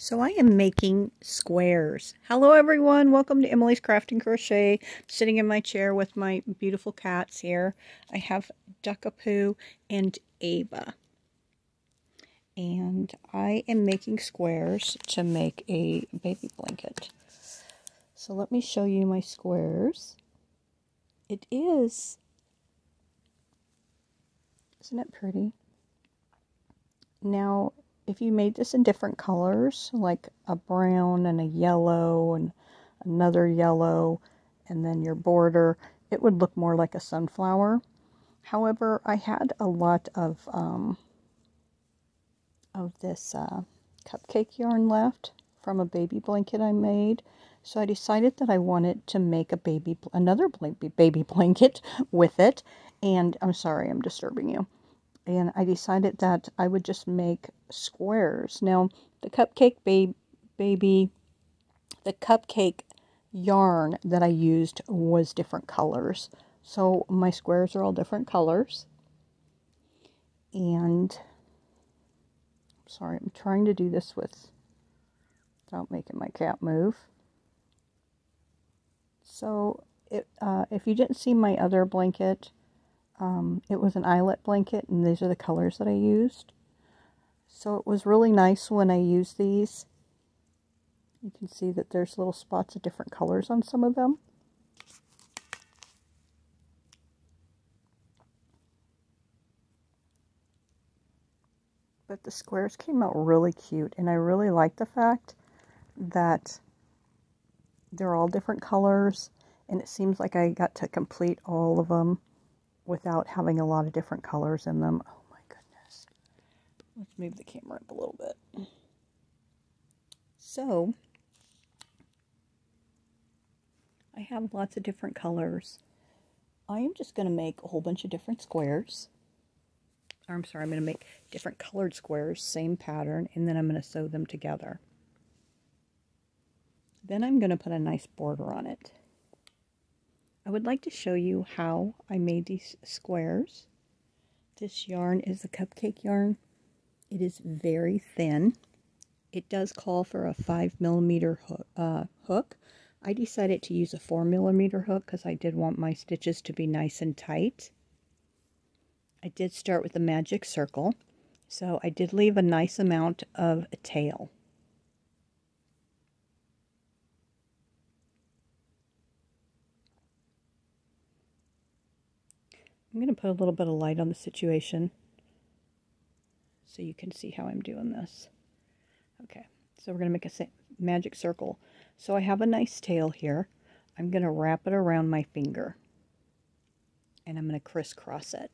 So I am making squares. Hello everyone, welcome to Emily's Craft and Crochet. Sitting in my chair with my beautiful cats here. I have Duckapoo and Ava. And I am making squares to make a baby blanket. So let me show you my squares. Isn't it pretty? Now, if you made this in different colors, like a brown and a yellow and another yellow, and then your border, it would look more like a sunflower. However, I had a lot of this cupcake yarn left from a baby blanket I made, so I decided that I wanted to make another baby blanket with it. And I'm sorry, I'm disturbing you. And I decided that I would just make squares. Now, the cupcake yarn that I used was different colors. So my squares are all different colors. And sorry, I'm trying to do this without making my cat move. So if you didn't see my other blanket, it was an eyelet blanket, and these are the colors that I used. So it was really nice when I used these. You can see that there's little spots of different colors on some of them. But the squares came out really cute, and I really like the fact that they're all different colors, and it seems like I got to complete all of them without having a lot of different colors in them. Oh my goodness. Let's move the camera up a little bit. So, I have lots of different colors. I am just going to make a whole bunch of different squares. Or I'm sorry, I'm going to make different colored squares, same pattern, and then I'm going to sew them together. Then I'm going to put a nice border on it. I would like to show you how I made these squares. This yarn is the cupcake yarn. It is very thin. It does call for a 5mm hook. I decided to use a 4mm hook because I did want my stitches to be nice and tight. I did start with a magic circle, so I did leave a nice amount of a tail. I'm going to put a little bit of light on the situation so you can see how I'm doing this. Okay, so we're going to make a magic circle. So I have a nice tail here. I'm going to wrap it around my finger, and I'm going to crisscross it.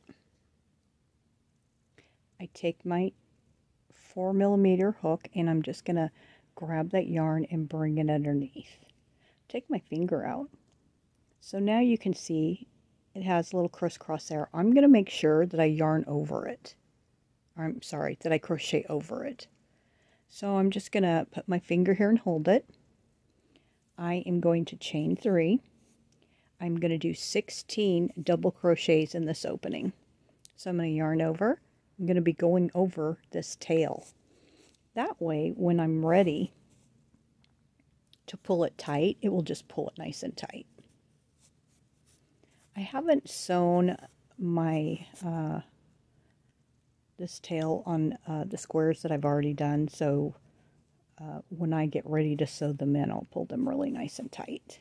I take my 4mm hook, and I'm just going to grab that yarn and bring it underneath. Take my finger out. So now you can see it has a little crisscross there. I'm going to make sure that I yarn over it. I'm sorry, that I crochet over it. So I'm just going to put my finger here and hold it. I am going to chain 3. I'm going to do 16 double crochets in this opening. So I'm going to yarn over. I'm going to be going over this tail. That way, when I'm ready to pull it tight, it will just pull it nice and tight. I haven't sewn my this tail on the squares that I've already done, so when I get ready to sew them in, I'll pull them really nice and tight.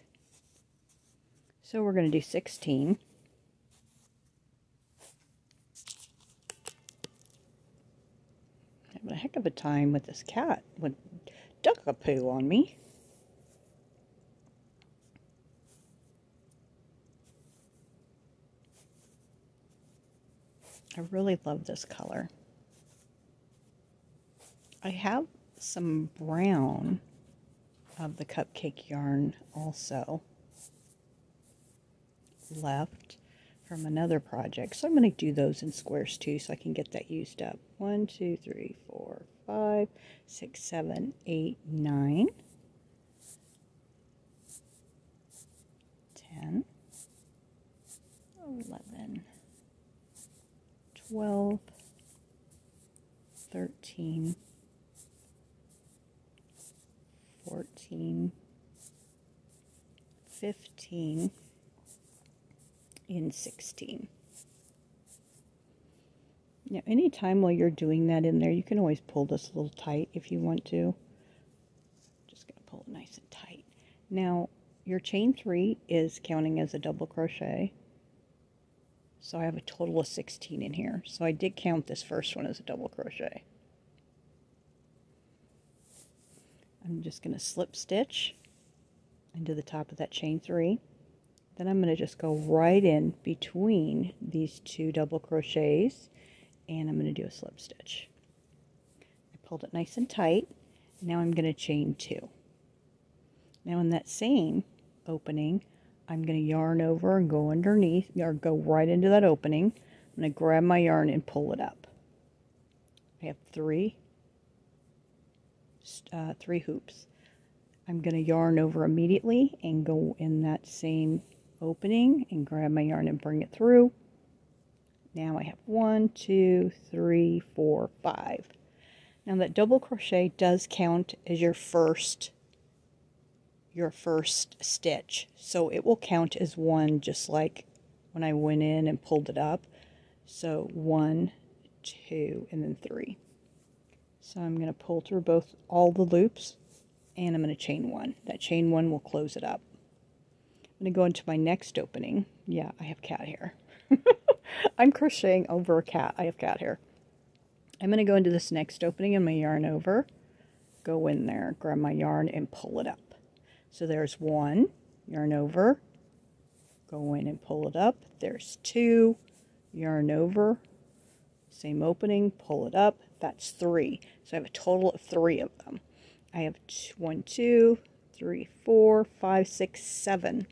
So we're going to do 16. Having a heck of a time with this cat with Duckapoo on me. I really love this color. I have some brown of the cupcake yarn also left from another project, so I'm going to do those in squares too so I can get that used up. 1, 2, 3, 4, 5, 6, 7, 8, 9, 10, 11, 12, 13, 14, 15, and 16. Now, anytime while you're doing that in there, you can always pull this a little tight if you want to. Just going to pull it nice and tight. Now, your chain 3 is counting as a double crochet. So I have a total of 16 in here. So I did count this first one as a double crochet. I'm just going to slip stitch into the top of that chain 3. Then I'm going to just go right in between these 2 double crochets, and I'm going to do a slip stitch. I pulled it nice and tight. Now I'm going to chain 2. Now in that same opening, I'm going to yarn over and go underneath, or go right into that opening. I'm going to grab my yarn and pull it up. I have three hoops. I'm going to yarn over immediately and go in that same opening and grab my yarn and bring it through. Now I have 1, 2, 3, 4, 5. Now that double crochet does count as your first stitch, so it will count as one, just like when I went in and pulled it up. So 1, 2, and then 3. So I'm going to pull through all the loops, and I'm going to chain 1. That chain 1 will close it up. I'm going to go into my next opening. Yeah, I have cat hair. I'm crocheting over a cat. I have cat hair. I'm going to go into this next opening and my yarn over, go in there, grab my yarn and pull it up. So there's 1, yarn over, go in and pull it up. There's 2, yarn over, same opening, pull it up. That's 3. So I have a total of 3 of them. I have 1, 2, 3, 4, 5, 6, 7.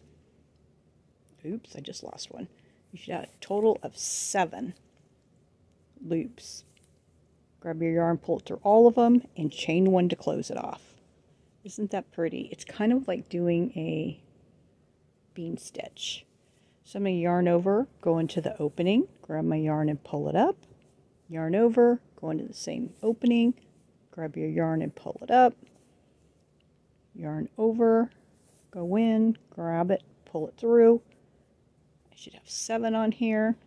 Oops, I just lost one. You should have a total of 7 loops. Grab your yarn, pull it through all of them, and chain 1 to close it off. Isn't that pretty? It's kind of like doing a bean stitch. So I'm going to yarn over, go into the opening, grab my yarn and pull it up. Yarn over, go into the same opening, grab your yarn and pull it up. Yarn over, go in, grab it, pull it through. I should have 7 on here.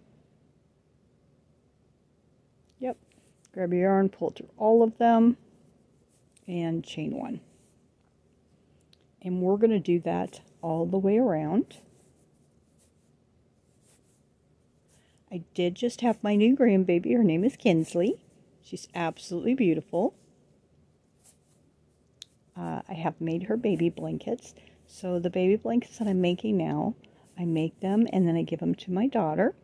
Yep. Grab your yarn, pull it through all of them, and chain 1. And we're going to do that all the way around. I did just have my new grandbaby. Her name is Kinsley. She's absolutely beautiful. I have made her baby blankets. So the baby blankets that I'm making now, I make them and then I give them to my daughter,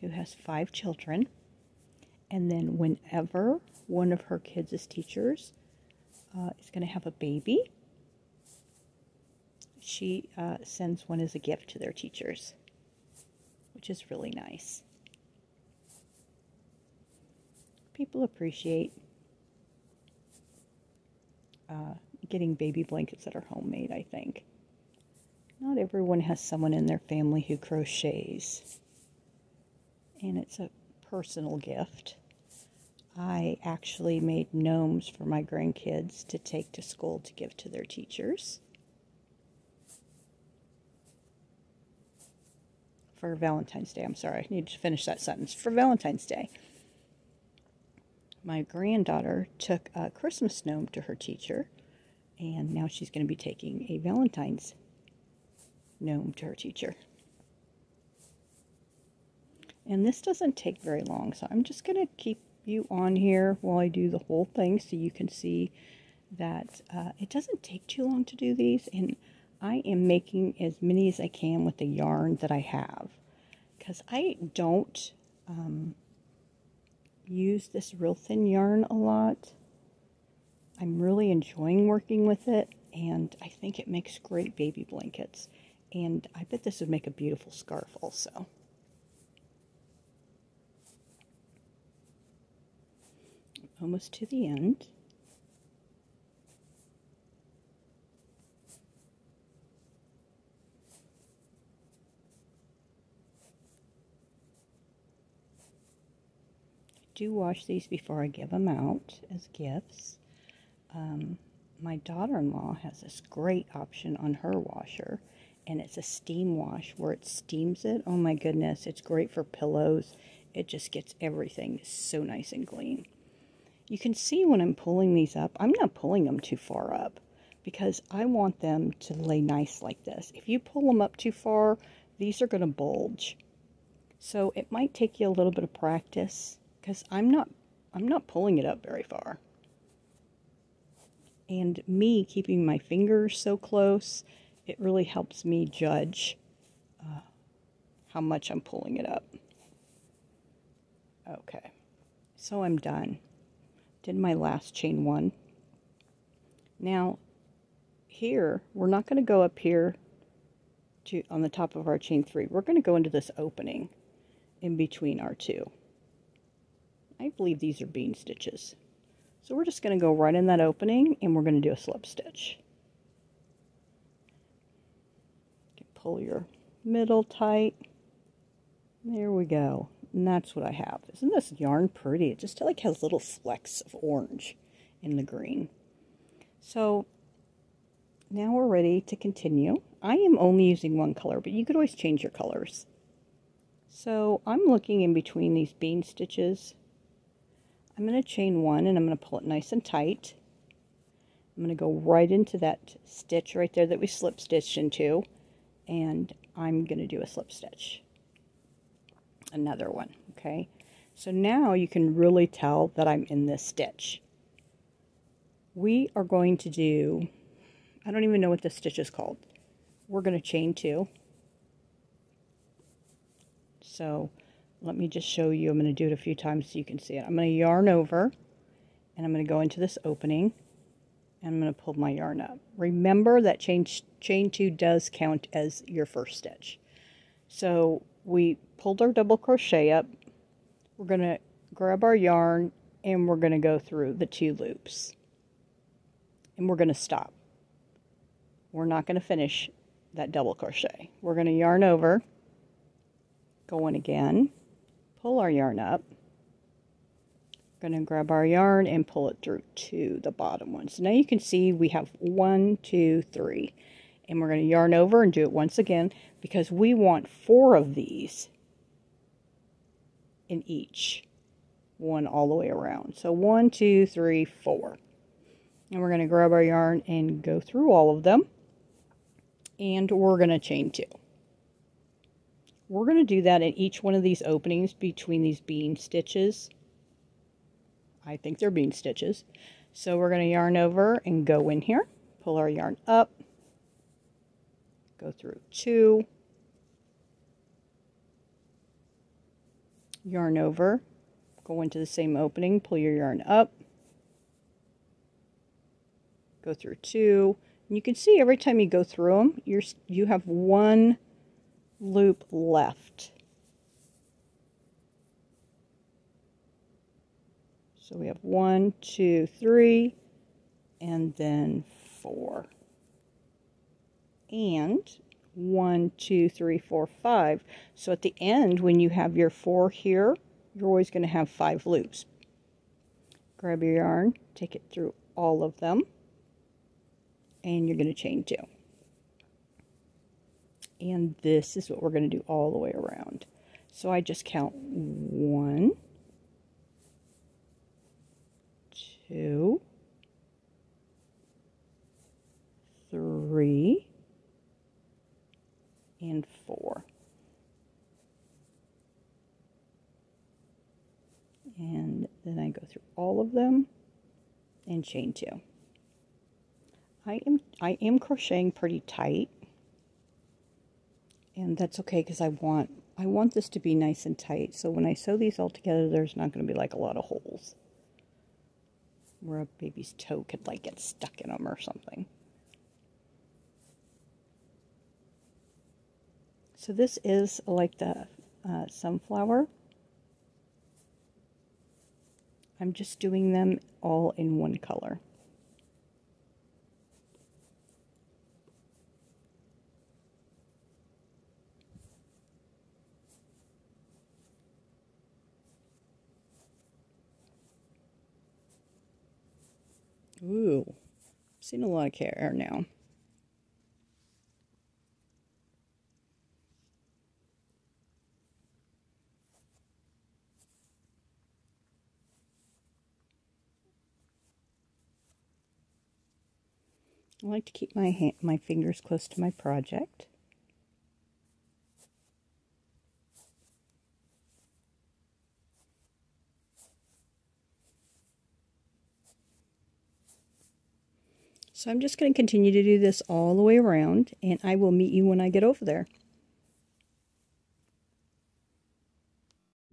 who has 5 children. And then whenever one of her kids' teachers is going to have a baby, she sends one as a gift to their teachers, which is really nice. People appreciate getting baby blankets that are homemade, I think. Not everyone has someone in their family who crochets, and it's a personal gift. I actually made gnomes for my grandkids to take to school to give to their teachers for Valentine's Day. I'm sorry, I need to finish that sentence. For Valentine's Day, my granddaughter took a Christmas gnome to her teacher, and now she's going to be taking a Valentine's gnome to her teacher. And this doesn't take very long, so I'm just going to keep you on here while I do the whole thing so you can see that it doesn't take too long to do these, and I am making as many as I can with the yarn that I have, because I don't use this real thin yarn a lot. I'm really enjoying working with it, and I think it makes great baby blankets, and I bet this would make a beautiful scarf also. Almost to the end. I do wash these before I give them out as gifts. my daughter-in-law has this great option on her washer, and it's a steam wash where it steams it. Oh my goodness, it's great for pillows. It just gets everything so nice and clean. You can see when I'm pulling these up, I'm not pulling them too far up because I want them to lay nice like this. If you pull them up too far, these are going to bulge. So it might take you a little bit of practice because I'm not pulling it up very far. And me keeping my fingers so close, it really helps me judge how much I'm pulling it up. Okay, so I'm done. Did my last chain one. Now, here, we're not going to go up here on the top of our chain 3. We're going to go into this opening in between our two. I believe these are bean stitches. So we're just going to go right in that opening and we're going to do a slip stitch. Pull your middle tight. There we go. And that's what I have. Isn't this yarn pretty? It just like has little flecks of orange in the green. So now we're ready to continue. I am only using one color, but you could always change your colors. So I'm looking in between these bean stitches. I'm going to chain one and I'm going to pull it nice and tight. I'm going to go right into that stitch right there that we slip stitched into, and I'm going to do a slip stitch. Another one, okay? So now you can really tell that I'm in this stitch. We are going to do, I don't even know what this stitch is called. We're going to chain 2. So let me just show you. I'm going to do it a few times so you can see it. I'm going to yarn over, and I'm going to go into this opening, and I'm going to pull my yarn up. Remember that chain 2 does count as your first stitch. So we pulled our double crochet up. We're going to grab our yarn, and we're going to go through the 2 loops. And we're going to stop. We're not going to finish that double crochet. We're going to yarn over, go in again, pull our yarn up. We're going to grab our yarn and pull it through to the bottom one. So now you can see we have 1, 2, 3. And we're going to yarn over and do it once again because we want 4 of these in each one all the way around. So 1, 2, 3, 4. And we're going to grab our yarn and go through all of them. And we're going to chain 2. We're going to do that in each one of these openings between these bean stitches. I think they're bean stitches. So we're going to yarn over and go in here, pull our yarn up, go through 2, yarn over, go into the same opening, pull your yarn up, go through 2. And you can see every time you go through them, you have 1 loop left. So we have 1, 2, 3, and then 4. And 1, 2, 3, 4, 5. So at the end, when you have your 4 here, you're always going to have 5 loops. Grab your yarn, take it through all of them, and you're going to chain 2. And this is what we're going to do all the way around. So I just count 1, 2, 3, and 4. And then I go through all of them and chain 2. I am crocheting pretty tight, and that's okay because I want this to be nice and tight. So when I sew these all together, there's not going to be like a lot of holes where a baby's toe could like get stuck in them or something. So this is like the sunflower. I'm just doing them all in one color. Ooh, Seen a lot of hair now. I like to keep my fingers close to my project. So I'm just going to continue to do this all the way around, and I will meet you when I get over there.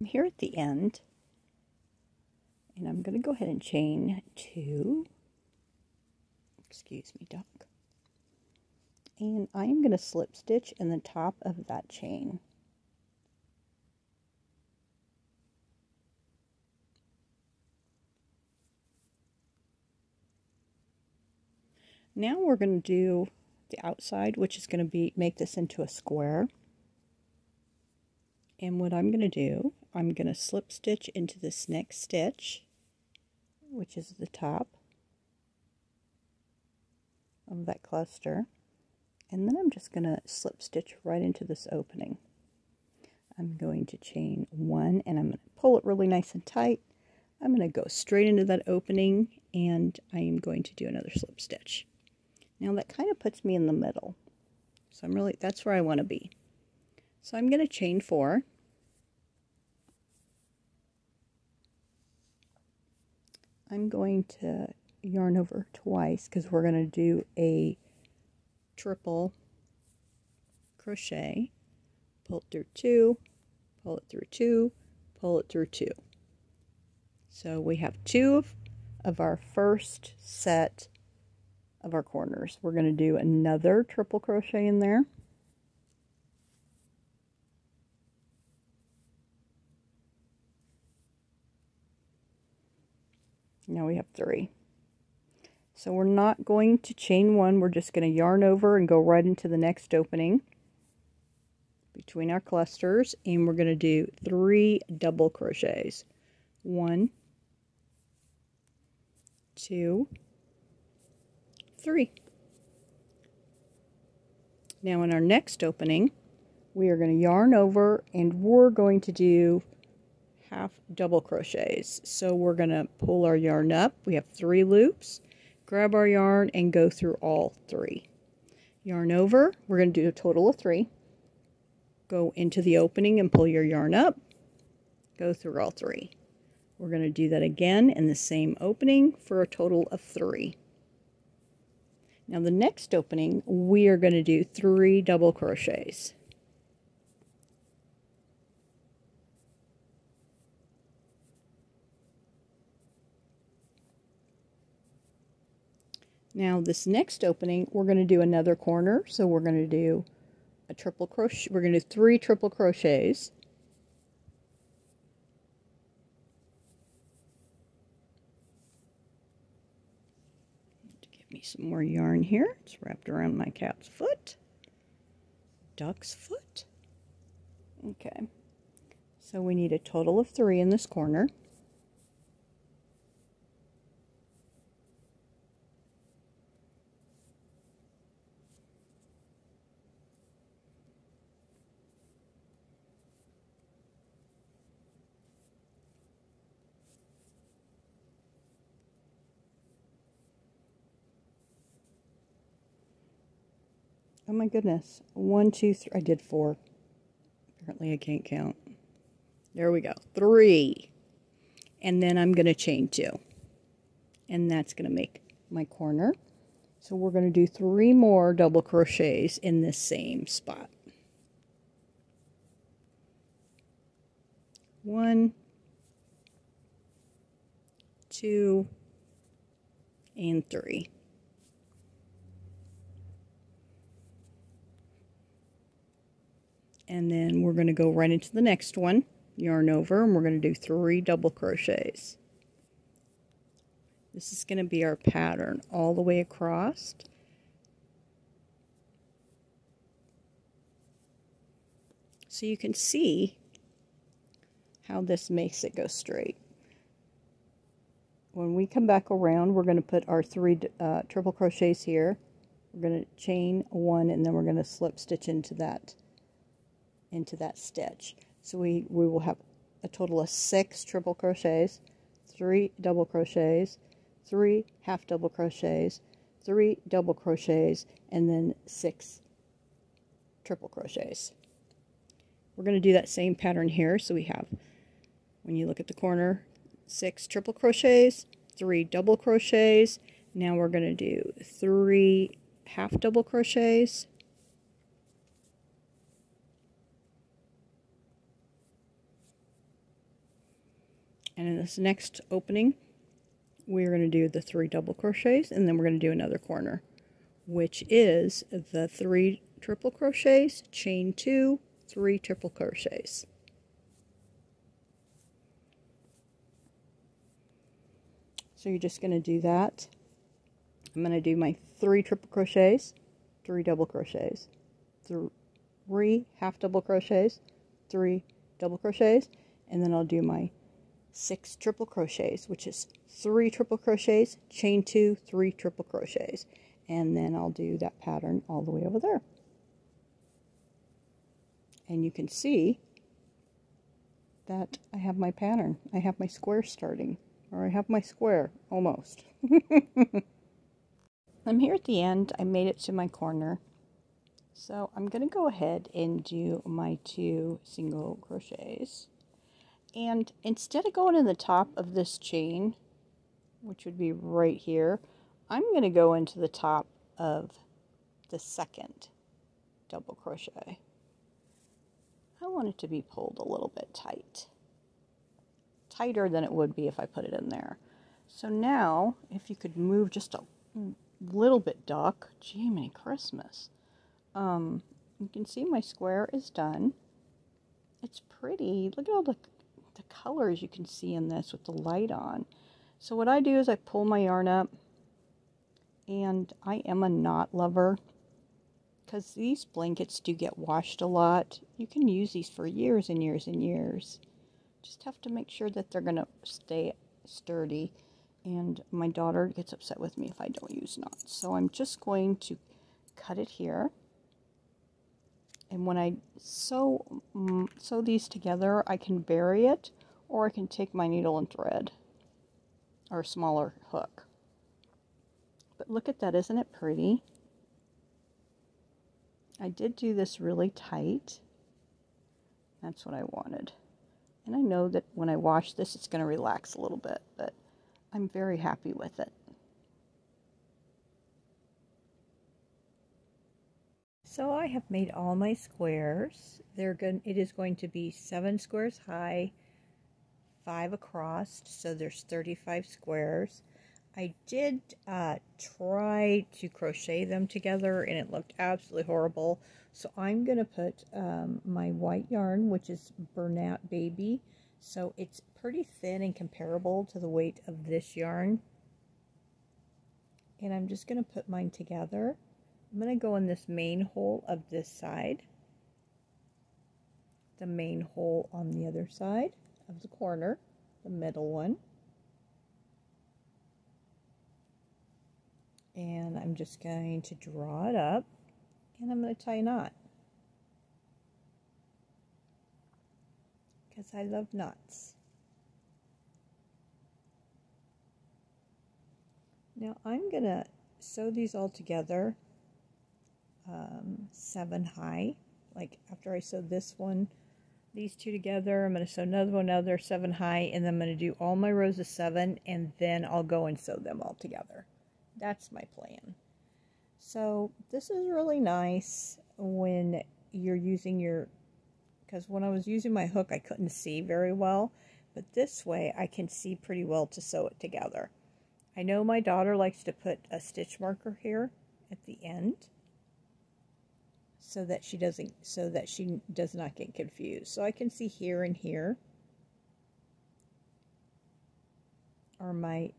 I'm here at the end, and I'm going to go ahead and chain 2. Excuse me, duck. And I am going to slip stitch in the top of that chain. Now we're going to do the outside, which is going to make this into a square. And what I'm going to do, I'm going to slip stitch into this next stitch, which is the top of that cluster. And then I'm just going to slip stitch right into this opening. I'm going to chain 1, and I'm going to pull it really nice and tight. I'm going to go straight into that opening, and I am going to do another slip stitch. Now that kind of puts me in the middle. So that's where I want to be. So I'm going to chain 4. I'm going to yarn over twice because we're going to do a triple crochet. Pull it through 2, pull it through 2, pull it through 2. So we have 2 of our first set of our corners. We're going to do another triple crochet in there. Now we have 3. So we're not going to chain 1, we're just going to yarn over and go right into the next opening between our clusters, and we're going to do 3 double crochets. 1, 2, 3. Now in our next opening, we are going to yarn over and we're going to do half double crochets. So we're going to pull our yarn up. We have 3 loops. Grab our yarn and go through all 3. Yarn over, we're going to do a total of 3. Go into the opening and pull your yarn up. Go through all 3. We're going to do that again in the same opening for a total of 3. Now the next opening, we are going to do 3 double crochets. Now this next opening, we're going to do another corner, so we're going to do a triple crochet. We're going to do 3 triple crochets. Give me some more yarn here. It's wrapped around my cat's foot. Duck's foot. Okay. So we need a total of 3 in this corner. Oh my goodness. 1, 2, 3. I did 4. Apparently I can't count. There we go. 3. And then I'm going to chain 2. And that's going to make my corner. So we're going to do 3 more double crochets in this same spot. 1, 2, and 3. And then we're going to go right into the next one, yarn over, and we're going to do 3 double crochets. This is going to be our pattern all the way across. So you can see how this makes it go straight. when we come back around, we're going to put our 3 triple crochets here. We're going to chain 1 and then we're going to slip stitch into that stitch. So we will have a total of 6 triple crochets, 3 double crochets, 3 half double crochets, 3 double crochets, and then 6 triple crochets. We're going to do that same pattern here. So we have, when you look at the corner, 6 triple crochets, 3 double crochets. Now we're going to do 3 half double crochets, and in this next opening we're going to do the 3 double crochets, and then we're going to do another corner, which is the 3 triple crochets, chain 2, 3 triple crochets. So you're just going to do that. I'm going to do my 3 triple crochets, 3 double crochets, 3 half double crochets, 3 double crochets, and then I'll do my 6 triple crochets, which is 3 triple crochets, chain 2, 3 triple crochets, and then I'll do that pattern all the way over there. And you can see that I have my pattern. I have my square starting, or I have my square almost. I'm here at the end. I made it to my corner, so I'm going to go ahead and do my 2 single crochets. And instead of going in the top of this chain, which would be right here, I'm going to go into the top of the second double crochet. I want it to be pulled a little bit tight. Tighter than it would be if I put it in there. So now, if you could move just a little bit, Duck. Jiminy Christmas. You can see my square is done. It's pretty. Look at all the colors you can see in this with the light on. So what I do is I pull my yarn up, and I am a knot lover because these blankets do get washed a lot. You can use these for years and years and years. Just have to make sure that they're going to stay sturdy, and my daughter gets upset with me if I don't use knots. So I'm just going to cut it here. And when I sew these together, I can bury it, or I can take my needle and thread, or a smaller hook. But look at that, isn't it pretty? I did do this really tight. That's what I wanted. And I know that when I wash this, it's going to relax a little bit, but I'm very happy with it. So I have made all my squares. It is going to be 7 squares high, 5 across, so there's 35 squares. I did try to crochet them together, and it looked absolutely horrible. So I'm going to put my white yarn, which is Bernat Baby. So it's pretty thin and comparable to the weight of this yarn. And I'm just going to put mine together. I'm going to go in this main hole of this side, the main hole on the other side of the corner, the middle one. And I'm just going to draw it up, and I'm going to tie a knot, because I love knots. Now I'm going to sew these all together 7 high. Like after I sew this one, these 2 together, I'm going to sew another 7 high, and then I'm going to do all my rows of 7, and then I'll go and sew them all together. That's my plan. So this is really nice when you're using because when I was using my hook, I couldn't see very well, but this way I can see pretty well to sew it together. I know my daughter likes to put a stitch marker here at the end, so that she does not get confused. So I can see here and here are my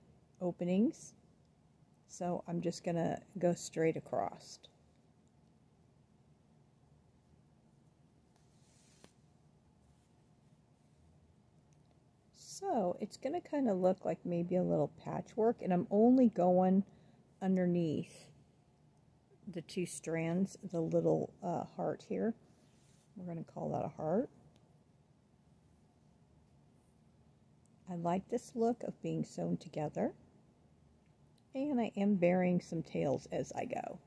openings. So I'm just going to go straight across. So it's going to kind of look like maybe a little patchwork, and I'm only going underneath the two strands, the little heart here. We're going to call that a heart. I like this look of being sewn together, and I am burying some tails as I go.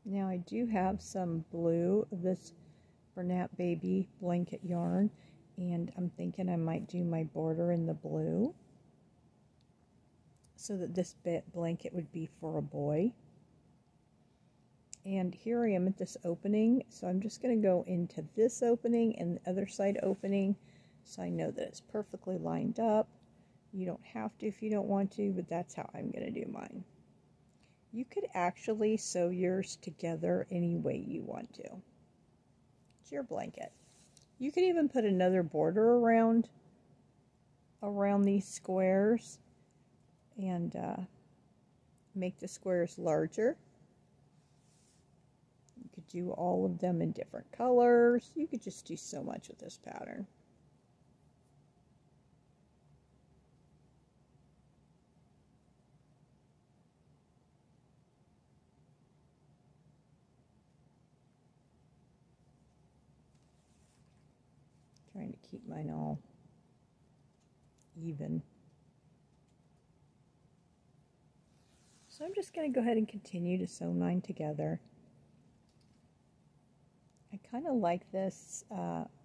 Now I do have some blue of this Bernat Baby blanket yarn, and I'm thinking I might do my border in the blue so that this blanket would be for a boy. And here I am at this opening, so I'm just going to go into this opening and the other side opening so I know that it's perfectly lined up. You don't have to if you don't want to, but that's how I'm going to do mine. You could actually sew yours together any way you want to. It's your blanket. You could even put another border around these squares and make the squares larger. You could do all of them in different colors. You could just do so much with this pattern. Trying to keep mine all even. So I'm just going to go ahead and continue to sew mine together. I kind of like this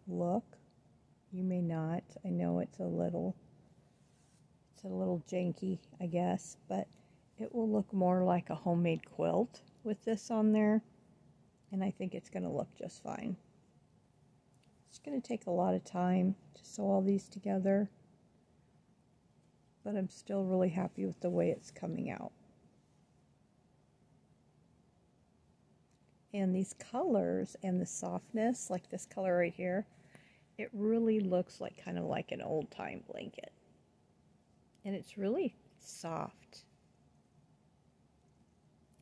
look. You may not. I know it's a little janky, I guess, but it will look more like a homemade quilt with this on there, and I think it's going to look just fine. It's going to take a lot of time to sew all these together, but I'm still really happy with the way it's coming out. And these colors and the softness, like this color right here, it really looks like kind of like an old-time blanket. And it's really soft.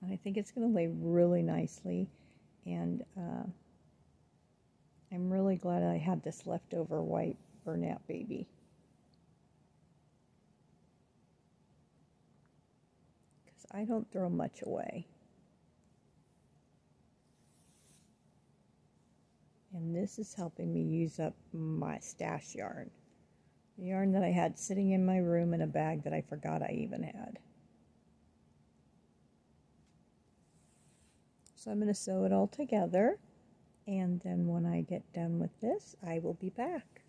And I think it's going to lay really nicely, and I'm really glad I had this leftover white Bernat Baby. Because I don't throw much away. And this is helping me use up my stash yarn. The yarn that I had sitting in my room in a bag that I forgot I even had. So I'm going to sew it all together, and then when I get done with this, I will be back.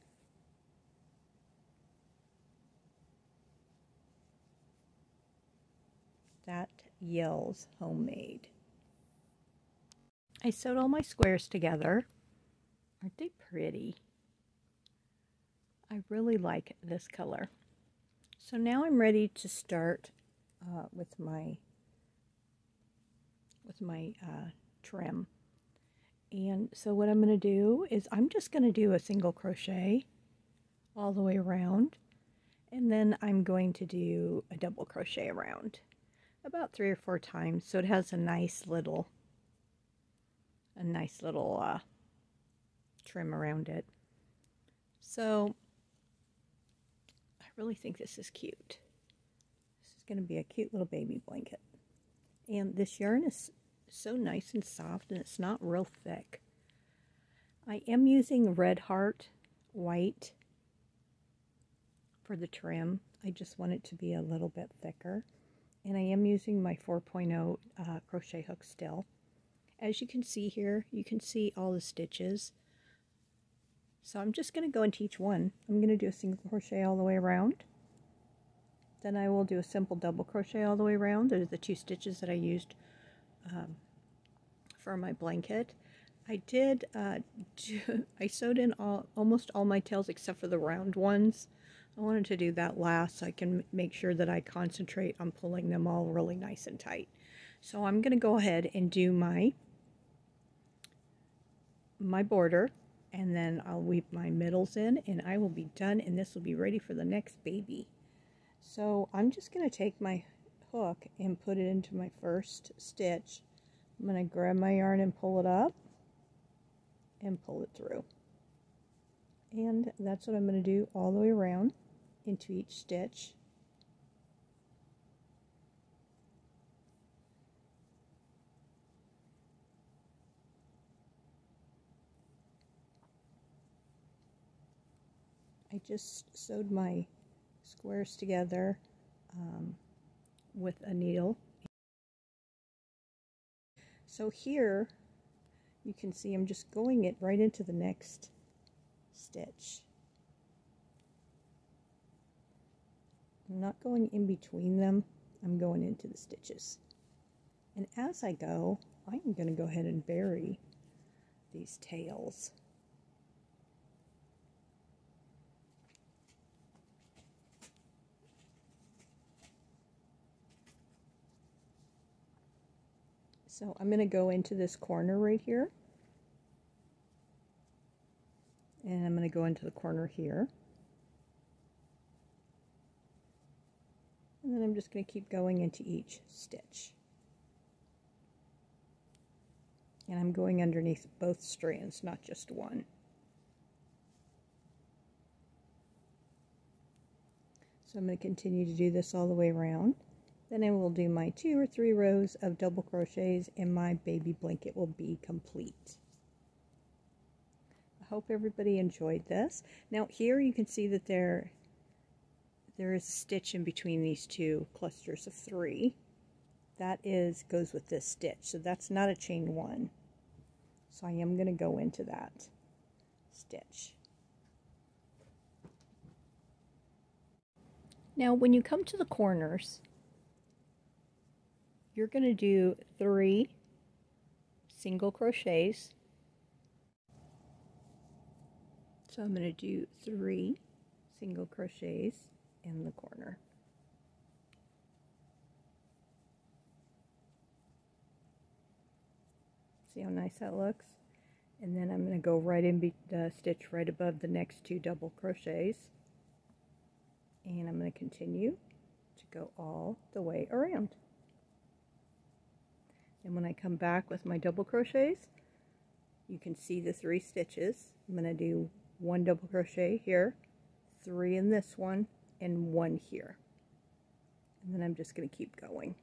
That yells homemade. I sewed all my squares together. Aren't they pretty? I really like this color. So now I'm ready to start with my trim. And so what I'm going to do is I'm just going to do a single crochet all the way around, and then I'm going to do a double crochet around about 3 or 4 times, so it has a nice little trim around it. So I really think this is cute. This is going to be a cute little baby blanket. And this yarn is so nice and soft, and it's not real thick. I am using Red Heart white for the trim. I just want it to be a little bit thicker. And I am using my 4.0 crochet hook still. As you can see here, you can see all the stitches. So I'm just going to go into each one. I'm going to do a single crochet all the way around. Then I will do a simple double crochet all the way around. Those are the 2 stitches that I used for my blanket. I did, I sewed in almost all my tails except for the round ones. I wanted to do that last so I can make sure that I concentrate on pulling them all really nice and tight. So I'm going to go ahead and do my border, and then I'll weave my middles in, and I will be done, and this will be ready for the next baby. So I'm just going to take my hook and put it into my first stitch, I'm going to grab my yarn and pull it up and pull it through. And that's what I'm going to do all the way around into each stitch. I just sewed my squares together with a needle. So here you can see I'm just going it right into the next stitch. I'm not going in between them, I'm going into the stitches. And as I go, I'm going to go ahead and bury these tails. So I'm going to go into this corner right here. And I'm going to go into the corner here. And then I'm just going to keep going into each stitch. And I'm going underneath both strands, not just one. So I'm going to continue to do this all the way around. Then I will do my 2 or 3 rows of double crochets and my baby blanket will be complete. I hope everybody enjoyed this. Now here you can see that there is a stitch in between these two clusters of 3. That goes with this stitch, so that's not a chain 1. So I am going to go into that stitch. Now when you come to the corners, you're going to do 3 single crochets. So I'm going to do 3 single crochets in the corner. See how nice that looks? And then I'm going to go right in the stitch right above the next 2 double crochets. And I'm going to continue to go all the way around. And when I come back with my double crochets, you can see the 3 stitches. I'm going to do 1 double crochet here, 3 in this one, and 1 here. And then I'm just going to keep going.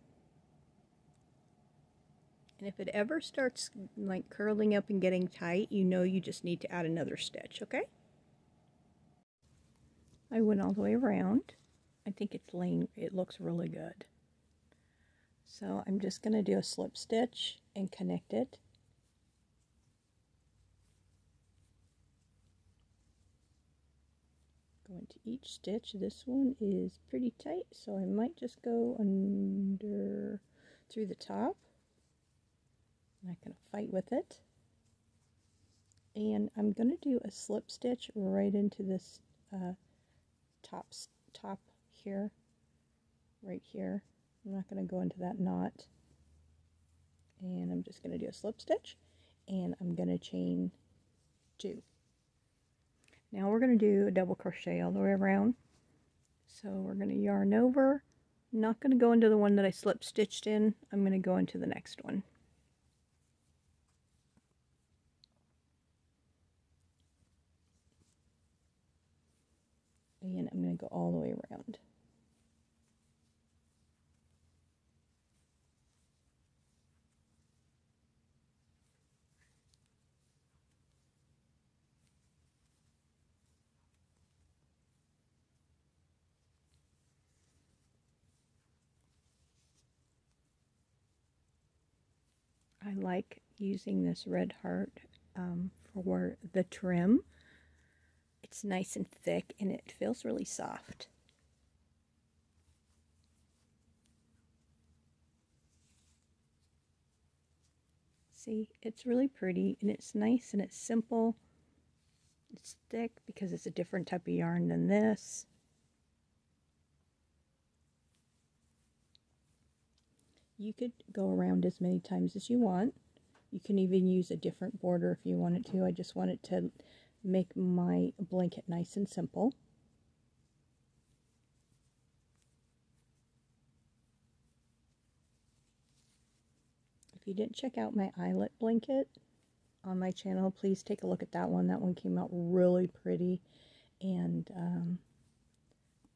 And if it ever starts like curling up and getting tight, you know you just need to add another stitch, okay? I went all the way around. I think it looks really good. So I'm just going to do a slip stitch and connect it. Go into each stitch. This one is pretty tight, so I might just go under through the top. I'm not going to fight with it. And I'm going to do a slip stitch right into this top here, right here. I'm not going to go into that knot. And I'm just going to do a slip stitch, and I'm going to chain 2. Now we're going to do a double crochet all the way around. So we're going to yarn over. I'm not going to go into the one that I slip stitched in. I'm going to go into the next one. And I'm going to go all the way around. I like using this red heart for the trim. It's nice and thick and it feels really soft. See, it's really pretty and it's nice and it's simple. It's thick because it's a different type of yarn than this. You could go around as many times as you want. You can even use a different border if you wanted to. I just wanted to make my blanket nice and simple. If you didn't check out my eyelet blanket on my channel, please take a look at that one. That one came out really pretty, and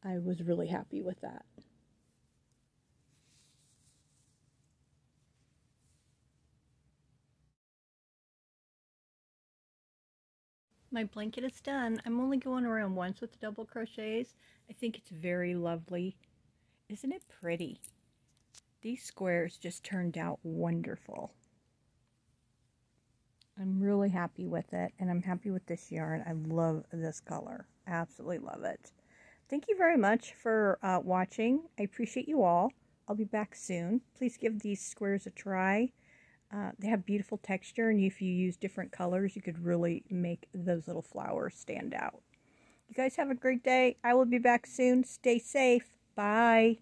I was really happy with that. My blanket is done. I'm only going around once with the double crochets. I think it's very lovely. Isn't it pretty? These squares just turned out wonderful. I'm really happy with it, and I'm happy with this yarn. I love this color. Absolutely love it. Thank you very much for watching. I appreciate you all. I'll be back soon. Please give these squares a try. They have beautiful texture, and if you use different colors, you could really make those little flowers stand out. You guys have a great day. I will be back soon. Stay safe. Bye.